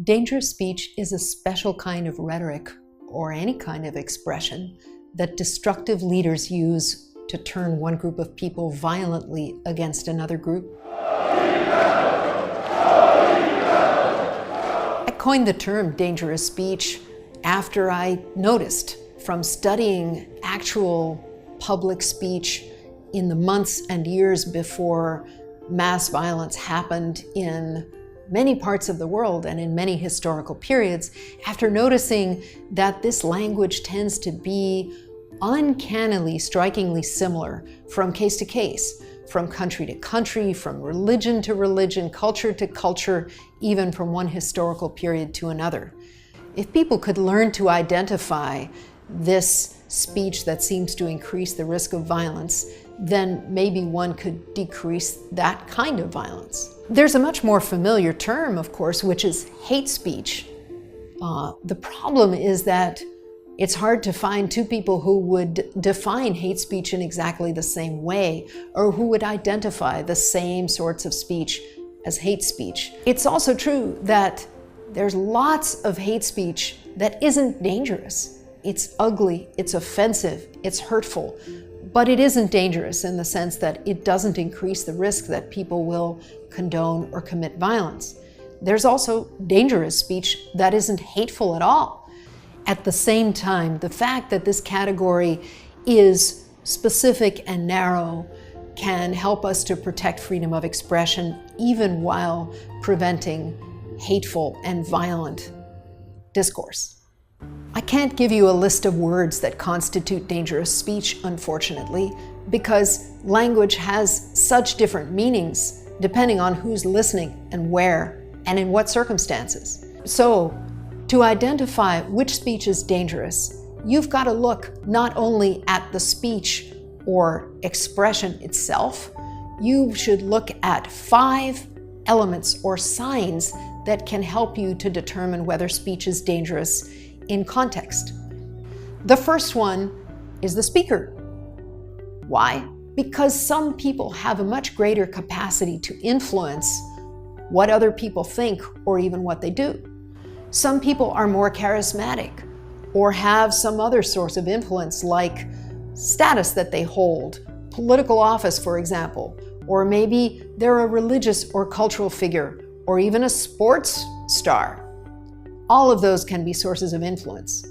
Dangerous speech is a special kind of rhetoric or any kind of expression that destructive leaders use to turn one group of people violently against another group. I coined the term dangerous speech after I noticed from studying actual public speech in the months and years before mass violence happened in many parts of the world and in many historical periods, after noticing that this language tends to be uncannily, strikingly similar from case to case, from country to country, from religion to religion, culture to culture, even from one historical period to another. If people could learn to identify this speech that seems to increase the risk of violence, then maybe one could decrease that kind of violence. There's a much more familiar term, of course, which is hate speech. The problem is that it's hard to find two people who would define hate speech in exactly the same way, or who would identify the same sorts of speech as hate speech. It's also true that there's lots of hate speech that isn't dangerous. It's ugly, it's offensive, it's hurtful, but it isn't dangerous in the sense that it doesn't increase the risk that people will condone or commit violence. There's also dangerous speech that isn't hateful at all. At the same time, the fact that this category is specific and narrow can help us to protect freedom of expression, even while preventing hateful and violent discourse. I can't give you a list of words that constitute dangerous speech, unfortunately, because language has such different meanings depending on who's listening and where and in what circumstances. So, to identify which speech is dangerous, you've got to look not only at the speech or expression itself, you should look at 5 elements or signs that can help you to determine whether speech is dangerous in context. The first one is the speaker. Why? Because some people have a much greater capacity to influence what other people think or even what they do. Some people are more charismatic or have some other source of influence, like status that they hold, political office, for example, or maybe they're a religious or cultural figure, or even a sports star. All of those can be sources of influence.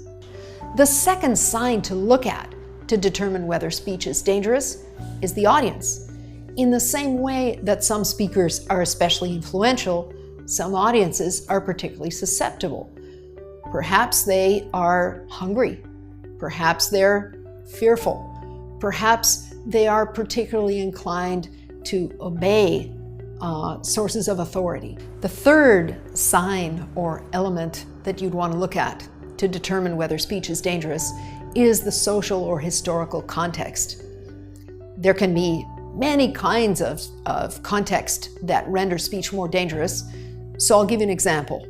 The second sign to look at to determine whether speech is dangerous is the audience. In the same way that some speakers are especially influential, some audiences are particularly susceptible. Perhaps they are hungry. Perhaps they're fearful. Perhaps they are particularly inclined to obey sources of authority. The third sign or element that you'd want to look at to determine whether speech is dangerous is the social or historical context. There can be many kinds of context that render speech more dangerous, so I'll give you an example.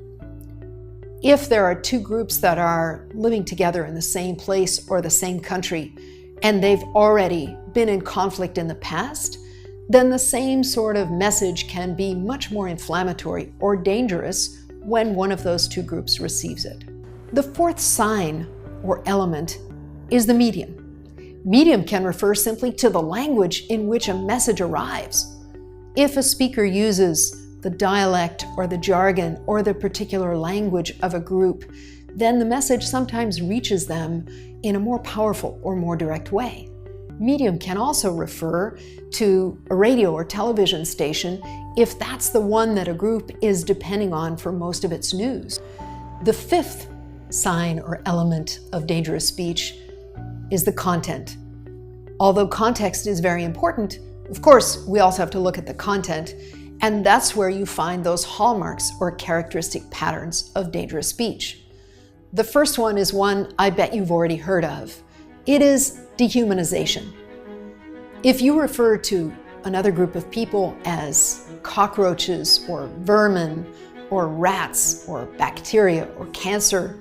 If there are two groups that are living together in the same place or the same country, and they've already been in conflict in the past, then the same sort of message can be much more inflammatory or dangerous when one of those two groups receives it. The fourth sign or element is the medium. Medium can refer simply to the language in which a message arrives. If a speaker uses the dialect or the jargon or the particular language of a group, then the message sometimes reaches them in a more powerful or more direct way. Medium can also refer to a radio or television station if that's the one that a group is depending on for most of its news. The fifth sign or element of dangerous speech is the content. Although context is very important, of course, we also have to look at the content, and that's where you find those hallmarks or characteristic patterns of dangerous speech. The first one is one I bet you've already heard of. It is dehumanization. If you refer to another group of people as cockroaches or vermin or rats or bacteria or cancer,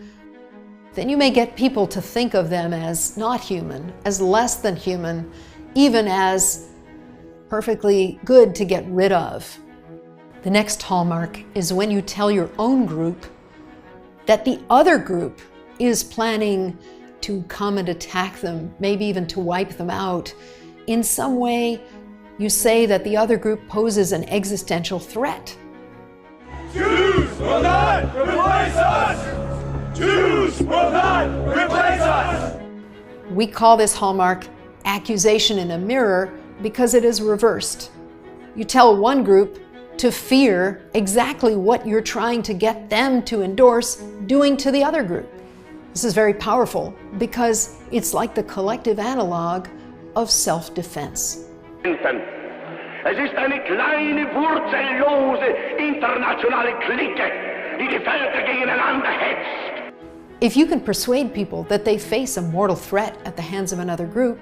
then you may get people to think of them as not human, as less than human, even as perfectly good to get rid of. The next hallmark is when you tell your own group that the other group is planning to come and attack them, maybe even to wipe them out, in some way you say that the other group poses an existential threat. Jews will not replace us! Jews will not replace us! We call this hallmark accusation in a mirror because it is reversed. You tell one group to fear exactly what you're trying to get them to endorse doing to the other group. This is very powerful because it's like the collective analog of self-defense. Es ist eine kleine, wurzellose internationale Clique, die die Völker gegeneinander hetzt. If you can persuade people that they face a mortal threat at the hands of another group,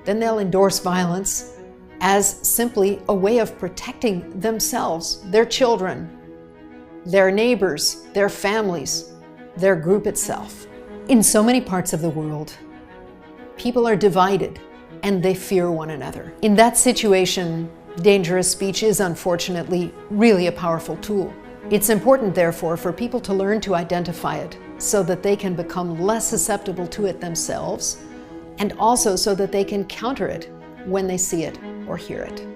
then they'll endorse violence as simply a way of protecting themselves, their children, their neighbors, their families, their group itself. In so many parts of the world, people are divided and they fear one another. In that situation, dangerous speech is unfortunately really a powerful tool. It's important, therefore, for people to learn to identify it so that they can become less susceptible to it themselves, and also so that they can counter it when they see it or hear it.